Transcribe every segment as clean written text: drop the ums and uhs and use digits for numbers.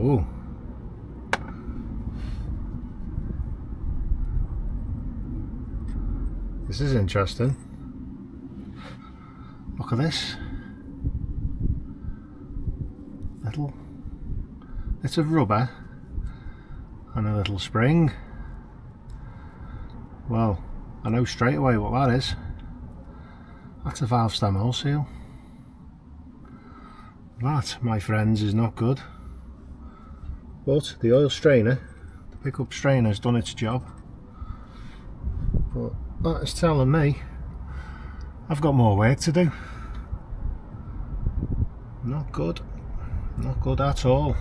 Ooh. This is interesting. Look at this. Little bit of rubber and a little spring. Well, I know straight away what that is. That's a valve stem oil seal. That, my friends, is not good. But the oil strainer, the pickup strainer, has done its job. But that is telling me I've got more work to do. Not good. Not good at all.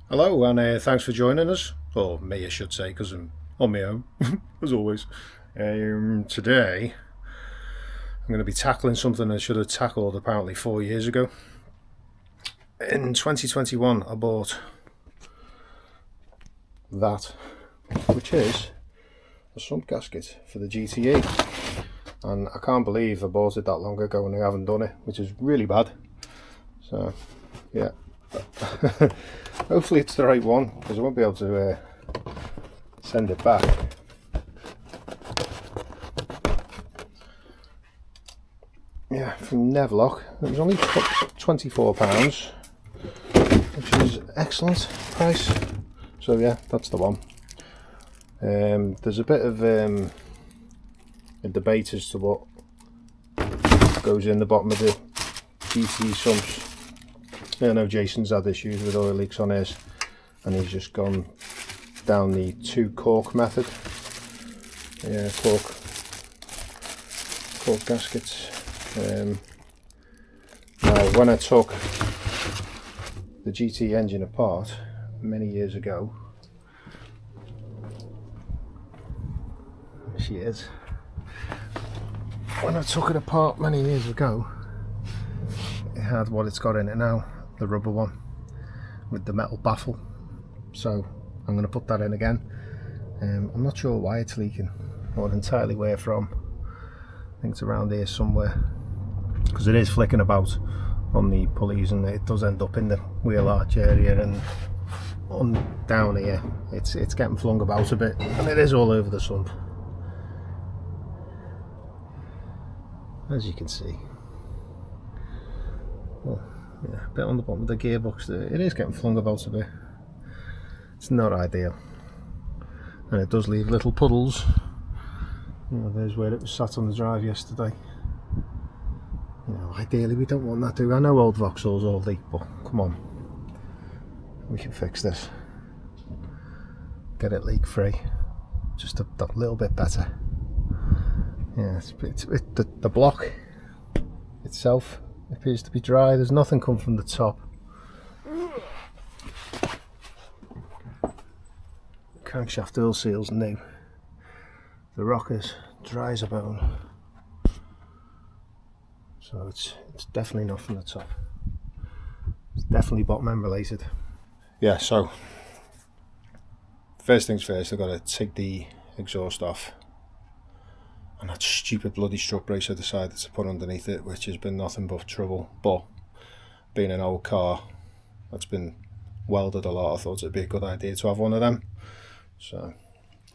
Hello and thanks for joining us, or me I should say, because I'm on my own as always. Today I'm going to be tackling something I should have tackled apparently 4 years ago. In 2021 I bought that, which is a sump gasket for the GTE, and I can't believe I bought it that long ago and I haven't done it, which is really bad. So yeah, hopefully it's the right one, because I won't be able to send it back. Yeah, from Nevlock. It was only £24, which is excellent price. So yeah, that's the one. There's a bit of a debate as to what goes in the bottom of the GTE sumps. I know Jason's had issues with oil leaks on his, and he's just gone down the 2 cork method. Yeah, cork gaskets. Now, when I took the GT engine apart many years ago, there she is. When I took it apart many years ago, it had what it's got in it now, the rubber one with the metal baffle. So I'm going to put that in again. I'm not sure why it's leaking, or entirely where from. I think it's around here somewhere, because it is flicking about on the pulleys and it does end up in the wheel arch area, and on down here it's getting flung about a bit, and it is all over the sump, as you can see. Well, yeah, a bit on the bottom of the gearbox there. It is getting flung about a bit. It's not ideal, and it does leave little puddles. You know, there's where it was sat on the drive yesterday. You know, ideally we don't want that, do we? I know old Vauxhalls all leak, but come on, we can fix this. Get it leak free, just a little bit better. Yeah, the block itself appears to be dry. There's nothing come from the top. Crankshaft oil seal's new. The rockers dry as a bone. So it's definitely not from the top. It's definitely bottom end related. Yeah, so first things first, I've got to take the exhaust off. And that stupid bloody strut brace I decided to put underneath it, which has been nothing but trouble. But being an old car that's been welded a lot, I thought it'd be a good idea to have one of them. So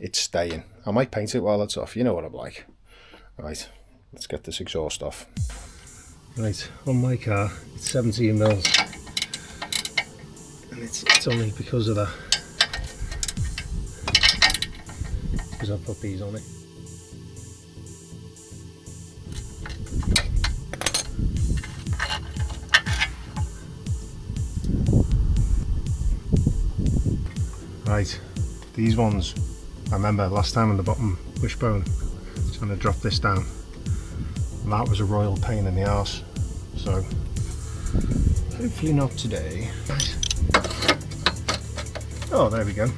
it's staying. I might paint it while it's off, you know what I'm like. Right, let's get this exhaust off. Right, on my car it's 17 mils, and it's only because of that, because I put these on it. Right, these ones, I remember last time on the bottom wishbone Just going to drop this down. And that was a royal pain in the arse, so hopefully not today. Oh, there we go.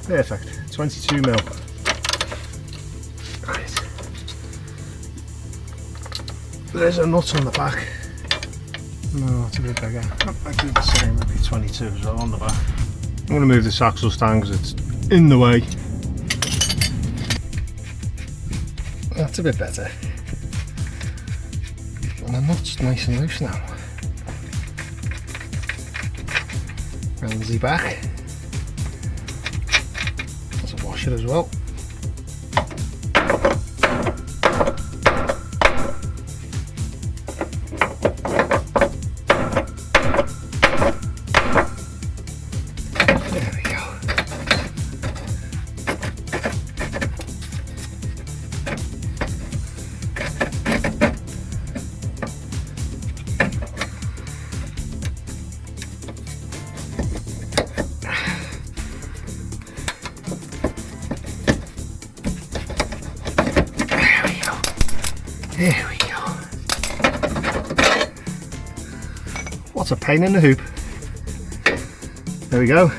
Perfect. 22 mil. Right. There's a nut on the back. No, it's a bit bigger. That might be the same, maybe 22 as well on the back. I'm going to move this axle stand because it's in the way. That's a bit better. And the nut's nice and loose now. Rounds the back. That's a washer as well. There we go. What a pain in the hoop. There we go.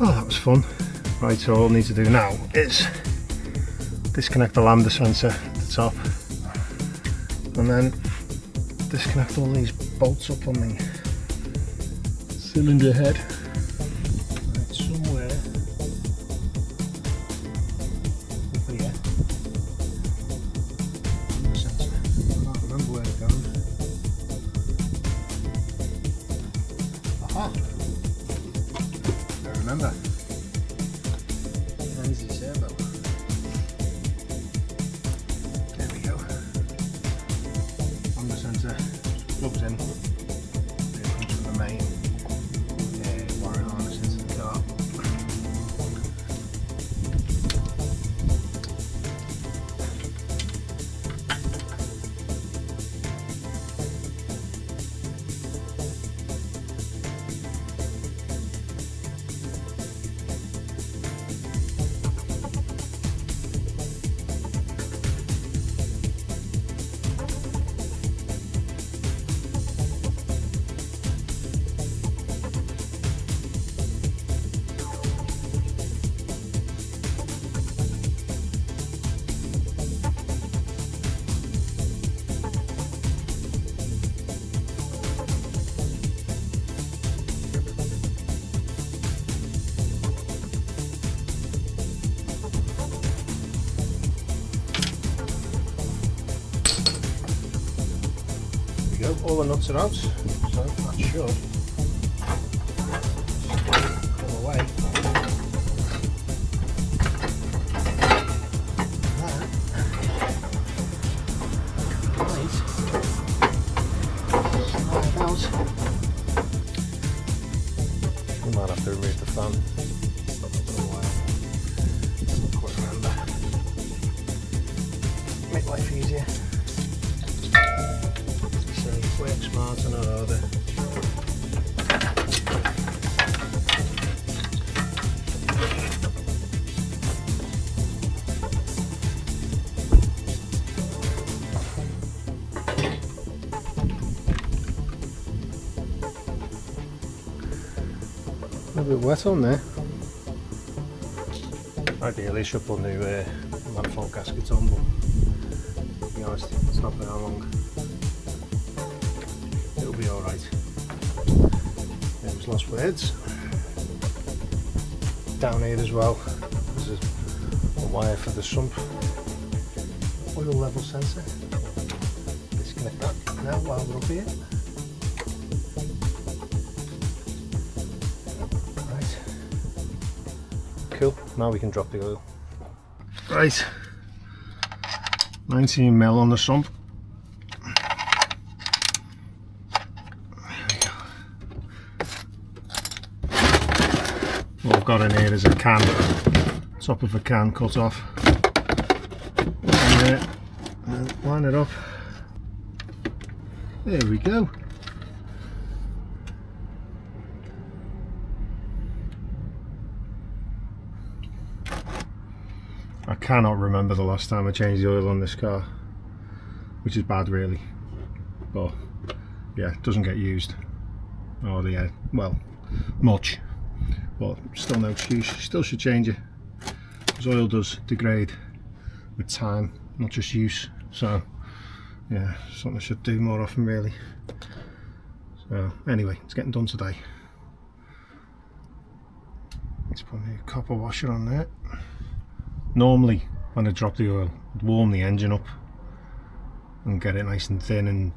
Oh, that was fun. Right, so all I need to do now is disconnect the lambda sensor at the top and then disconnect all these bolts up on the cylinder head. Right, somewhere up here. I can't remember where it goes. Aha! I remember. Easy servo. There we go. On the sensor plugs in. It comes from the main wiring harness into the car. All the nuts are out, so that should come away. We might have to remove the fan. For a while. Not quite remember. Make life easier. Work smart and harder. A bit wet on there. Ideally, should put new manifold gaskets on, but to be honest, it's not been that long. It'll be alright. There's lost words. Down here as well, this is a wire for the sump oil level sensor. Disconnect that now while we're up here. Right. Cool, now we can drop the oil. Right. 19 mil on the sump. What I've got in here is a can, top of a can cut off. And line it up. There we go. I cannot remember the last time I changed the oil on this car, which is bad really, but yeah, it doesn't get used, or yeah, well, much, but still no excuse. Still should change it, because oil does degrade with time, not just use. So yeah, something I should do more often really. So anyway, it's getting done today. Let's put a copper washer on there. Normally when I drop the oil, I'd warm the engine up and get it nice and thin and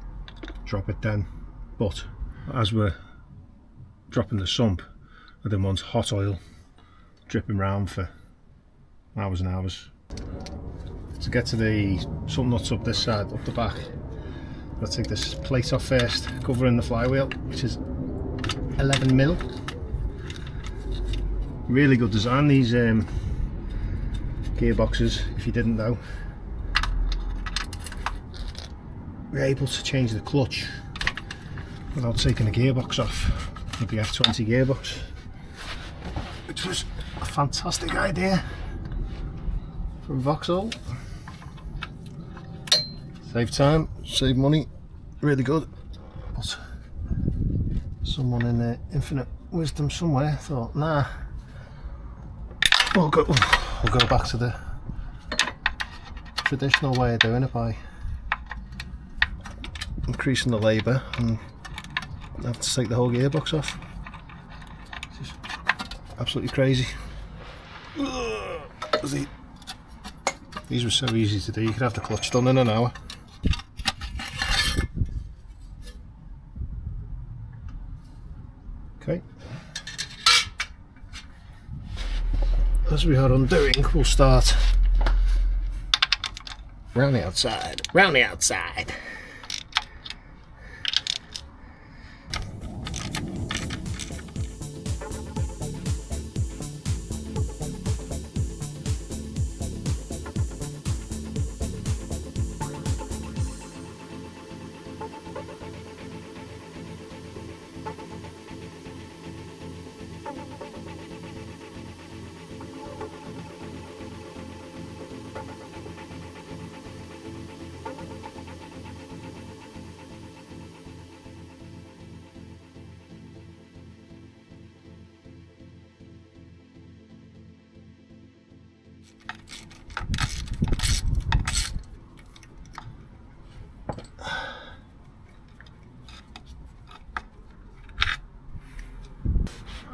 drop it then, but as we're dropping the sump, I didn't want hot oil dripping around for hours and hours. To get to the sump nuts up this side, up the back, I'll take this plate off first, covering the flywheel, which is 11mm. Really good design, these gearboxes, if you didn't know. We're able to change the clutch without taking the gearbox off with the F20 gearbox, which was a fantastic idea from Vauxhall. Save time, save money, really good. But someone in their infinite wisdom somewhere thought, nah, we'll go back to the traditional way of doing it by increasing the labour and have to take the whole gearbox off. It's just absolutely crazy. These were so easy to do, you could have the clutch done in an hour. Okay. As we are undoing, we'll start round the outside, round the outside.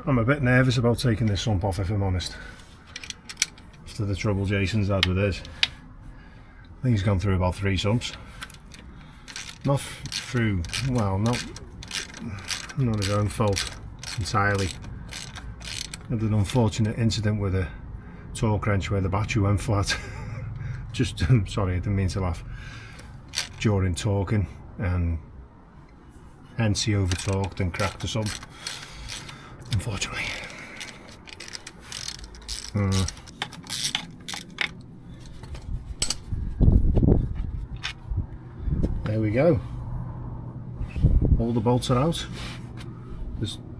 I'm a bit nervous about taking this sump off, if I'm honest, after the trouble Jason's had with his. I think he's gone through about 3 sumps. Not through, well, not his own fault entirely. Had an unfortunate incident with a torque wrench where the battery went flat. Just, sorry, I didn't mean to laugh. During torquing, and hence he over torqued and cracked the sump, unfortunately. There we go. All the bolts are out.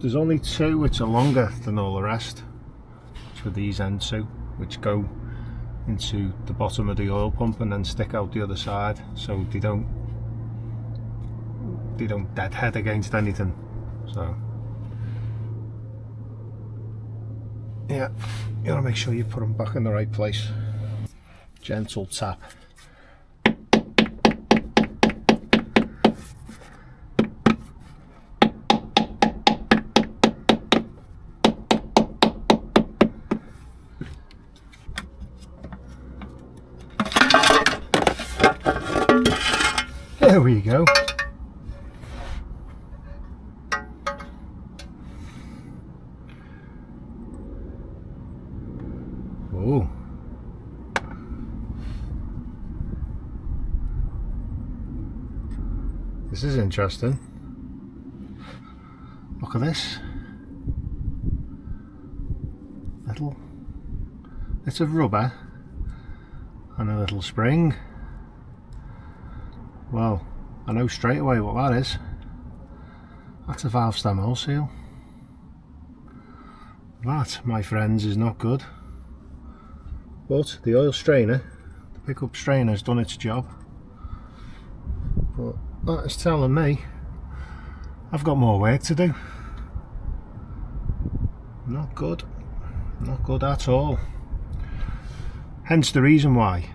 There's only 2 which are longer than all the rest, which are these end 2, which go into the bottom of the oil pump and then stick out the other side, so they don't deadhead against anything. So yeah, you gotta make sure you put them back in the right place. Gentle tap. There we go. Oh. This is interesting. Look at this. Little bit of rubber and a little spring. Well, I know straight away what that is. That's a valve stem oil seal. That, my friends, is not good. but the oil strainer, the pickup strainer, has done its job. But that is telling me I've got more work to do. Not good, not good at all. Hence the reason why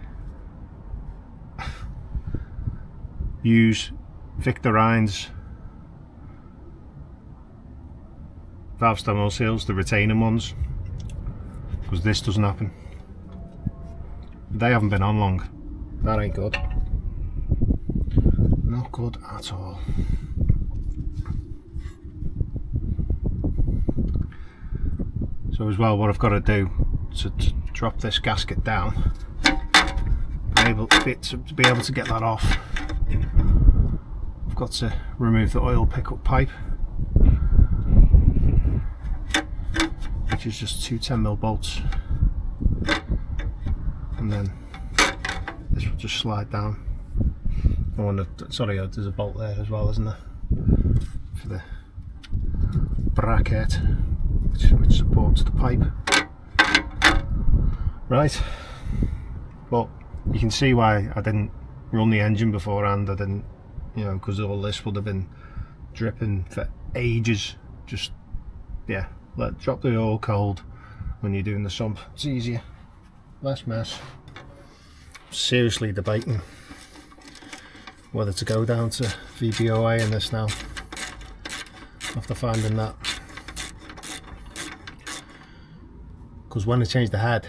use Victor Ryan's valve stem oil seals, the retaining ones, because this doesn't happen. They haven't been on long. That ain't good. Not good at all. So as well, what I've got to do to drop this gasket down, to be able to get that off, I've got to remove the oil pickup pipe, which is just two 10mm bolts, and then this will just slide down. Sorry, there's a bolt there as well, isn't there, for the bracket which supports the pipe. Right, but you can see why I didn't run the engine beforehand. I didn't, you know, because all this would have been dripping for ages. Just, yeah, drop the oil cold when you're doing the sump. It's easier, less mess. Seriously debating whether to go down to VBOA in this now, after finding that. Because when I changed the head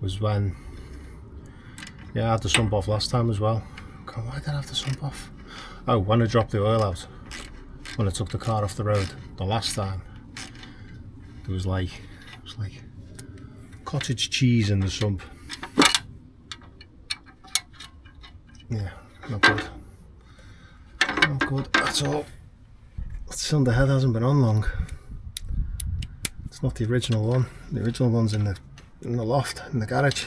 was when, yeah, I had the sump off last time as well. God, why did I have the sump off? Oh, when I dropped the oil out, when I took the car off the road the last time, there was like, it was like cottage cheese in the sump. Yeah, not good. Not good at all. The cylinder head hasn't been on long. It's not the original one. The original one's in the loft, in the garage,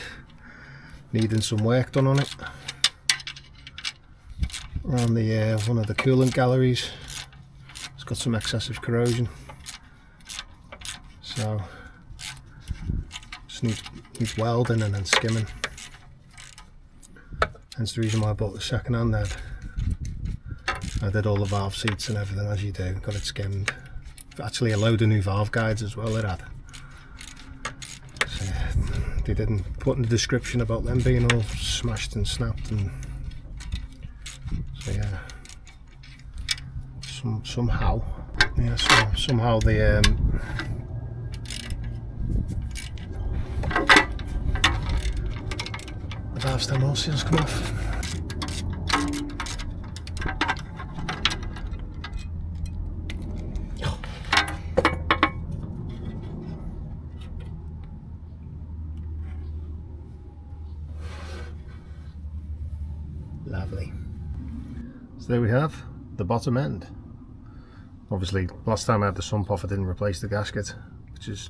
needing some work done on it. Around the one of the coolant galleries, it's got some excessive corrosion, so just needs welding and then skimming. Hence the reason why I bought the second hand head. I did all the valve seats and everything as you do, got it skimmed. Actually a load of new valve guides as well it had. So, they didn't put in the description about them being all smashed and snapped, and so yeah, somehow the valve stem oil seals come off. Lovely. So there we have the bottom end. Obviously last time I had the sump off I didn't replace the gasket, which is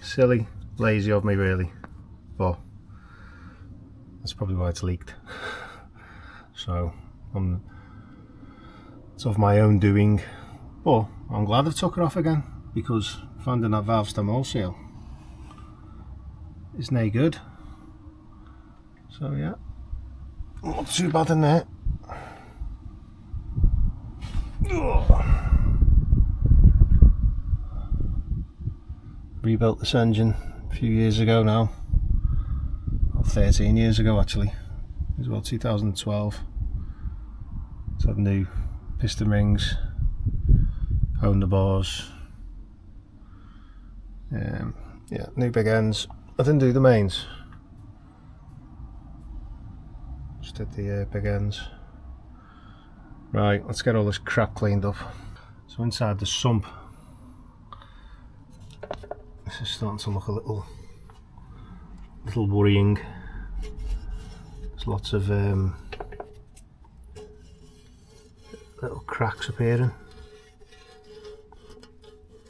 silly, lazy of me really, but that's probably why it's leaked. So it's of my own doing, but I'm glad I took it off again, because finding that valve stem oil seal is no good. So yeah, not too bad in there. Rebuilt this engine a few years ago now, well, 13 years ago actually. It was about 2012. It's had new piston rings, honed the bars, yeah, new big ends. I didn't do the mains, just did the big ends. Right, let's get all this crap cleaned up. So inside the sump, this is starting to look a little worrying. There's lots of little cracks appearing.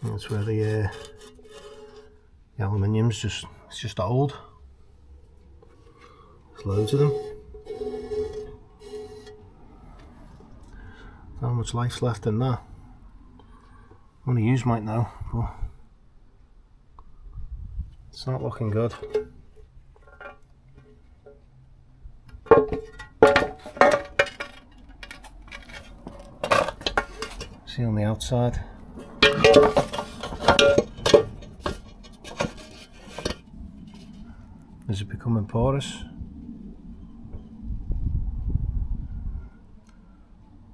And that's where the aluminium's it's just old. There's loads of them. How much life's left in that? Only you might know, but It's not looking good. See on the outside. Is it becoming porous?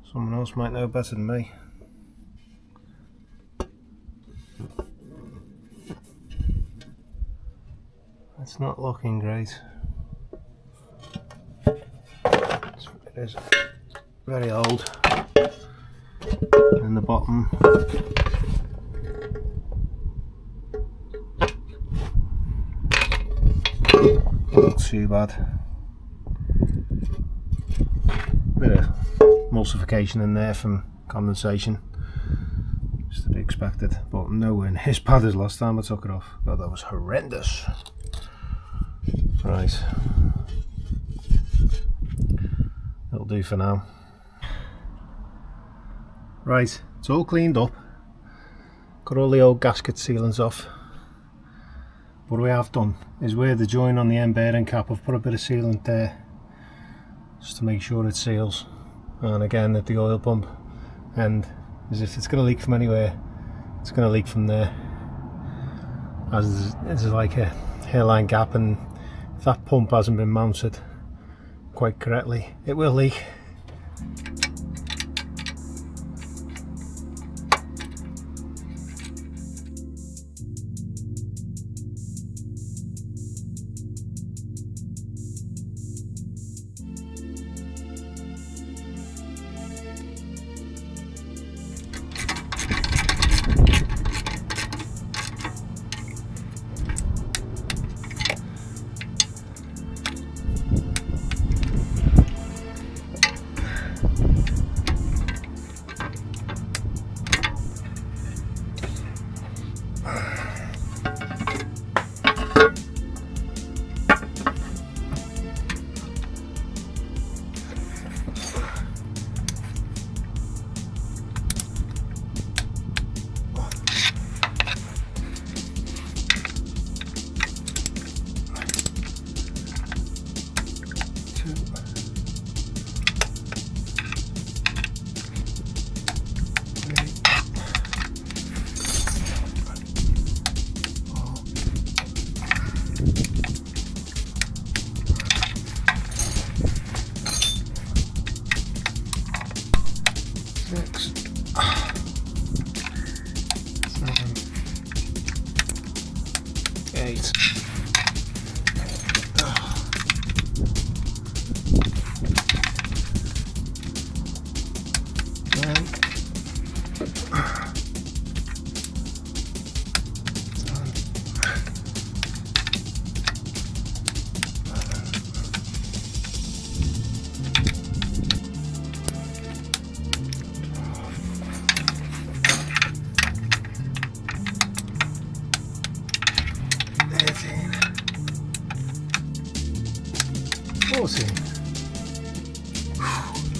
Someone else might know better than me. It's not looking great. It is very old. In the bottom. Not too bad. Bit of emulsification in there from condensation. Just to be expected, but nowhere near as bad as last time I took it off. God, that was horrendous. Right. That'll do for now. Right, it's all cleaned up. Got all the old gasket sealants off. What we have done is where the joint on the end bearing cap, I've put a bit of sealant there just to make sure it seals. And again at the oil pump end, as if it's going to leak from anywhere, it's going to leak from there. As there's like a hairline gap, and if that pump hasn't been mounted quite correctly, it will leak.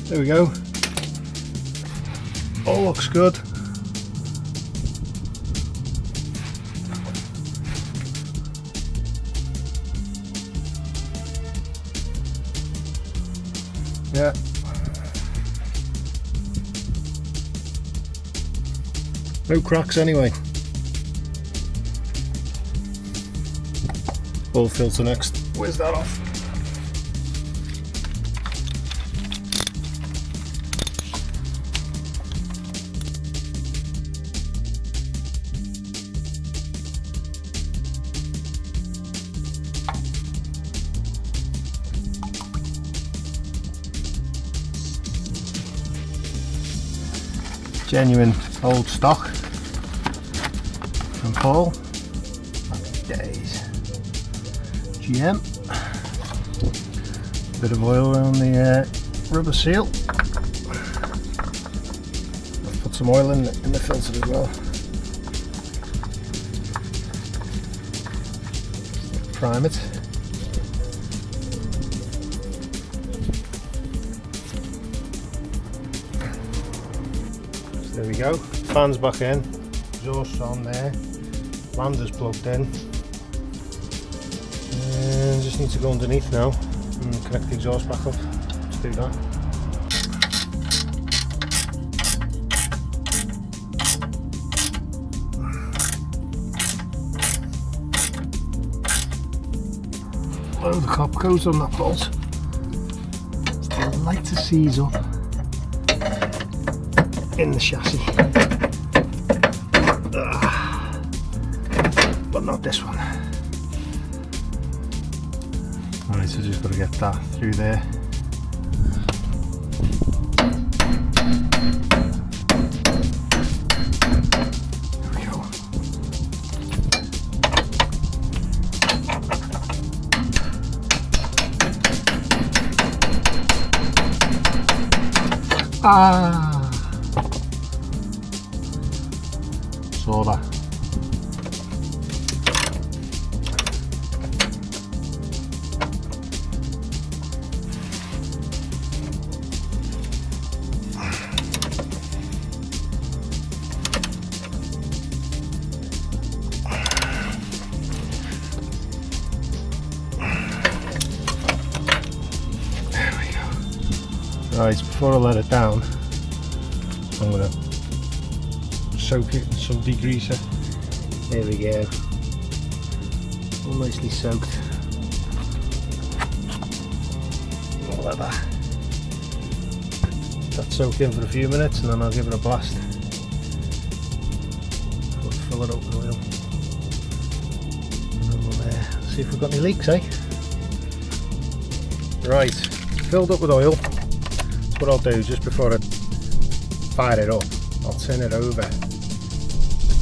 There we go. All looks good. Yeah. No cracks anyway. Oil filter next. Where's that off? Genuine old stock from Paul. Happy days. GM. Bit of oil around the rubber seal. I've put some oil in the filter as well. Prime it. There we go, fans back in, exhaust on there, lander's plugged in. And just need to go underneath now and connect the exhaust back up. Let's do that. Blow the cop coat on that bolt. It's like to seize up in the chassis. But not this one. Alright, so just got to get that through there. There we go. Saw that. Right, before I let it down, I'm going to soak it in some degreaser. There we go. All nicely soaked. I'll let that soak in for a few minutes and then I'll give it a blast. Fill it up with oil. And then we'll see if we've got any leaks, eh? Right, filled up with oil. What I'll do just before I fire it up, I'll turn it over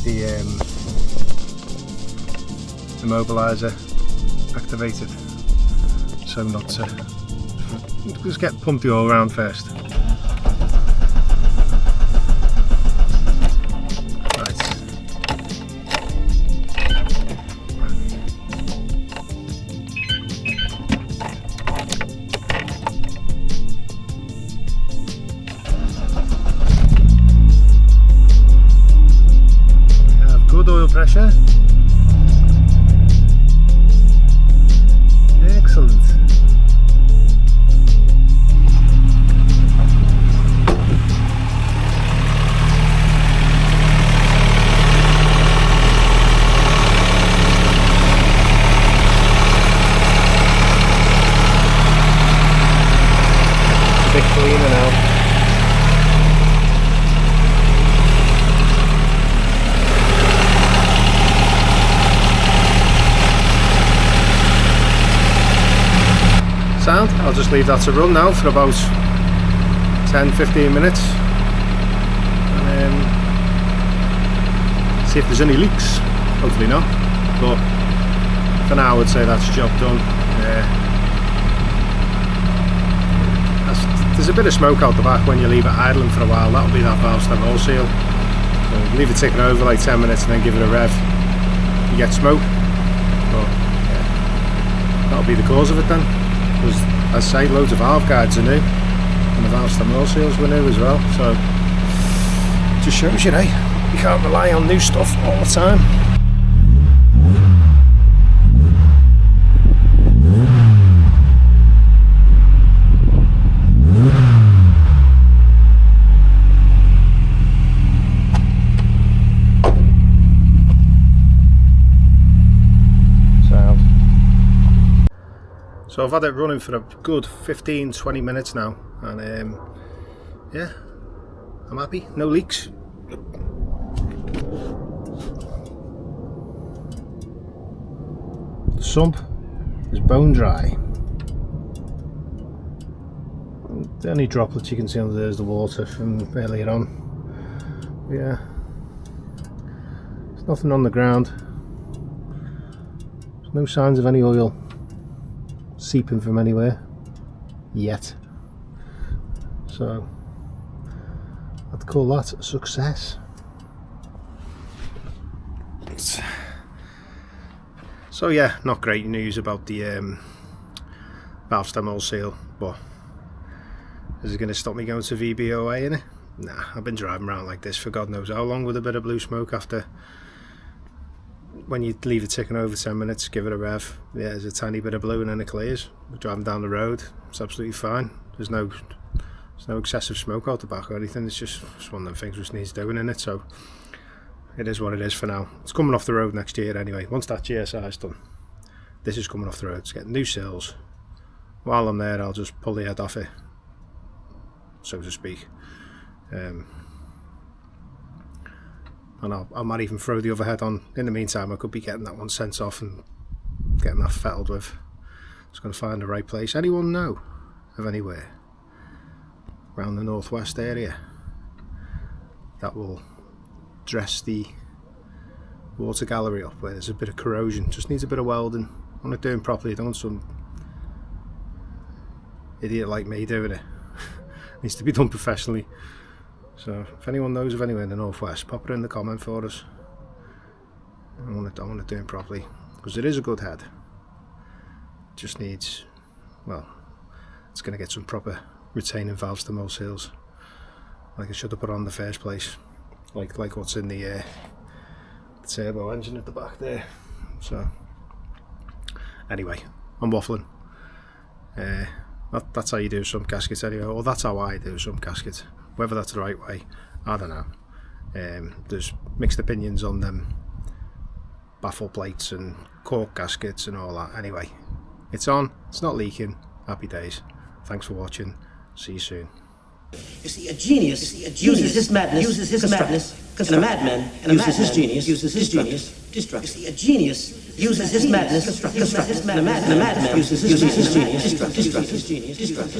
the immobiliser activated, so not to just get pump the oil around first. Pressure. Excellent. Big cleaner now. Sound. I'll just leave that to run now for about 10-15 minutes and see if there's any leaks. Hopefully not, but for now I would say that's job done. There's a bit of smoke out the back when you leave it idling for a while. That'll be that valve stem oil seal. So leave it ticking over like 10 minutes and then give it a rev. You get smoke, but yeah, that'll be the cause of it then. Because, as I say, loads of valve guides are new and the valve stem oil seals were new as well, so it just shows you, you can't rely on new stuff all the time. So I've had it running for a good 15-20 minutes now, and yeah, I'm happy, no leaks. The sump is bone dry. The only droplets you can see under there is the water from earlier on. Yeah, there's nothing on the ground. There's no signs of any oil seeping from anywhere yet, so I'd call that a success. So yeah, not great news about the valve stem oil seal, but is it going to stop me going to VBOA in it? Nah, I've been driving around like this for God knows how long with a bit of blue smoke after when you leave it ticking over 10 minutes, give it a rev. Yeah, there's a tiny bit of blue and then it clears. We're driving down the road, it's absolutely fine. There's no excessive smoke out the back or anything. It's just one of them things which needs doing in it. So it is what it is for now. It's coming off the road next year anyway. Once that GSI is done, this is coming off the road. It's getting new sills. While I'm there, I'll just pull the head off it, so to speak. And I might even throw the other head on. In the meantime, I could be getting that one sent off and getting that fettled with. Just going to find the right place. Anyone know of anywhere around the northwest area that will dress the water gallery up where there's a bit of corrosion? Just needs a bit of welding. I want it doing properly. I don't want some idiot like me doing it. It needs to be done professionally. So if anyone knows of anywhere in the northwest, pop it in the comment for us. I want it doing properly, because it is a good head. It just needs, well, it's going to get some proper retaining valves to most seals, like I should have put on in the first place, like what's in the turbo engine at the back there. So anyway, I'm waffling. That's how you do some gaskets anyway, or that's how I do some gaskets. Whether that's the right way, I don't know. There's mixed opinions on them baffle plates and cork gaskets and all that. Anyway, it's on, it's not leaking. Happy days. Thanks for watching. See you soon. You see, a genius uses his madness, and a madman uses his genius, destruct. You see, a genius uses his madness, and a madman uses his genius, destruct.